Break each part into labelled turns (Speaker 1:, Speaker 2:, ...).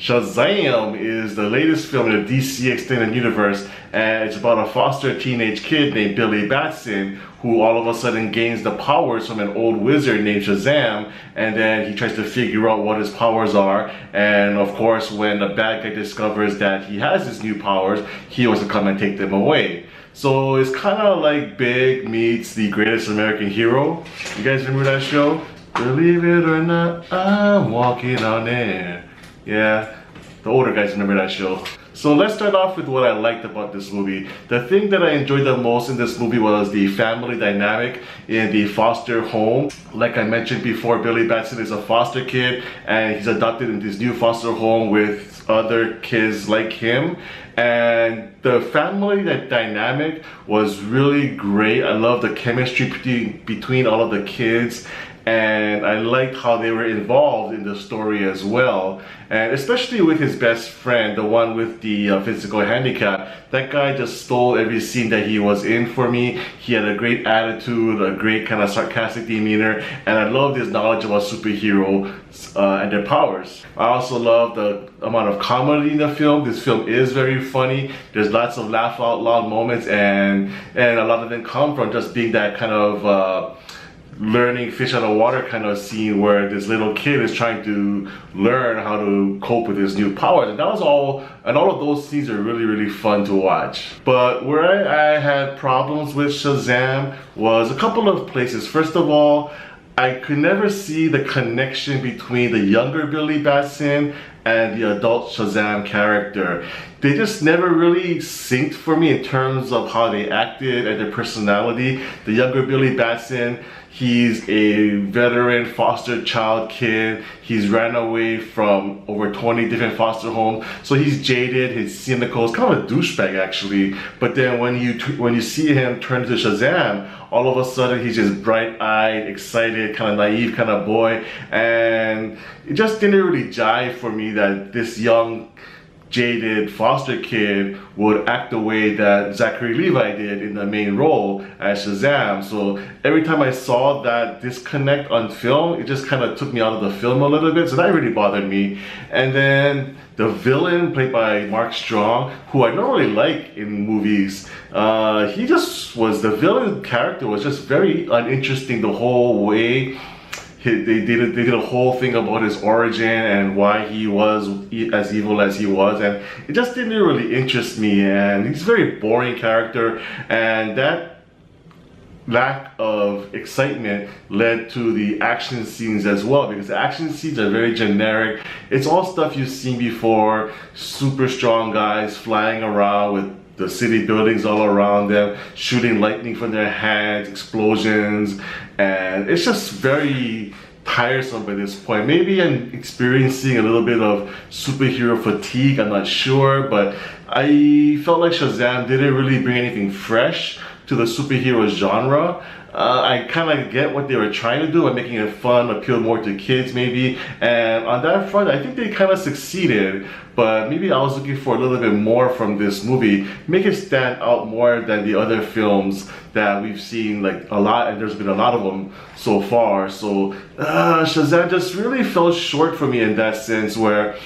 Speaker 1: Shazam is the latest film in the DC Extended Universe, and it's about a foster teenage kid named Billy Batson who all of a sudden gains the powers from an old wizard named Shazam, and then he tries to figure out what his powers are. And of course, when the bad guy discovers that he has his new powers, he wants to come and take them away. So it's kind of like Big meets The Greatest American Hero. You guys remember that show? Believe it or not, I'm walking on air. Yeah, the older guys remember that show. So let's start off with what I liked about this movie. The thing that I enjoyed the most in this movie was the family dynamic in the foster home. Like I mentioned before, Billy Batson is a foster kid and he's adopted in this new foster home with other kids like him. And the family dynamic was really great. I love the chemistry between all of the kids, and I liked how they were involved in the story as well. And especially with his best friend, the one with the physical handicap. That guy just stole every scene that he was in for me. He had a great attitude, a great kind of sarcastic demeanor, and I loved his knowledge about superheroes and their powers. I also love the amount of comedy in the film. This film is very funny. There's lots of laugh out loud moments, and a lot of them come from just being that kind of learning fish out of water kind of scene where this little kid is trying to learn how to cope with his new powers. And that was all of those scenes are really fun to watch. But where I had problems with Shazam was a couple of places. First of all, I could never see the connection between the younger Billy Batson and the adult Shazam character. They just never really synced for me in terms of how they acted and their personality. The younger Billy Batson, he's a veteran foster child kid. He's ran away from over 20 different foster homes. So he's jaded, he's cynical, he's kind of a douchebag actually. But then when you see him turn to Shazam, all of a sudden he's just bright-eyed, excited, kind of naive kind of boy. And it just didn't really jive for me that this young, jaded foster kid would act the way that Zachary Levi did in the main role as Shazam. So every time I saw that disconnect on film, it just kind of took me out of the film a little bit, so that really bothered me. And then the villain, played by Mark Strong, who I don't really like in movies, he just was, the villain character was just very uninteresting the whole way. They did a whole thing about his origin and why he was as evil as he was, and it just didn't really interest me. And he's a very boring character, and that lack of excitement led to the action scenes as well, because the action scenes are very generic. It's all stuff you've seen before. Super strong guys flying around with the city buildings all around them, shooting lightning from their hands, explosions, and it's just very tiresome by this point. Maybe I'm experiencing a little bit of superhero fatigue, I'm not sure, but I felt like Shazam didn't really bring anything fresh to the superhero genre. I kind of get what they were trying to do by making it fun, appeal more to kids maybe, and on that front I think they kind of succeeded. But maybe I was looking for a little bit more from this movie, make it stand out more than the other films that we've seen, like a lot, and there's been a lot of them so far. So Shazam just really fell short for me in that sense, where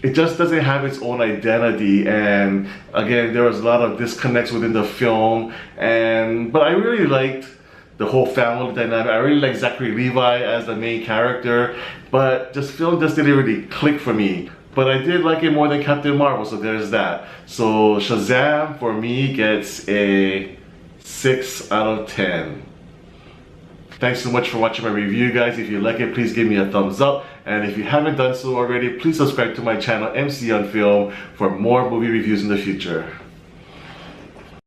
Speaker 1: it just doesn't have its own identity. And again, there was a lot of disconnects within the film, but I really liked the whole family dynamic. I really like Zachary Levi as the main character, but this film just didn't really click for me. But I did like it more than Captain Marvel, so there's that. So Shazam for me gets a 6 out of 10. Thanks so much for watching my review, guys. If you like it, please give me a thumbs up. And if you haven't done so already, please subscribe to my channel, MC on Film, for more movie reviews in the future.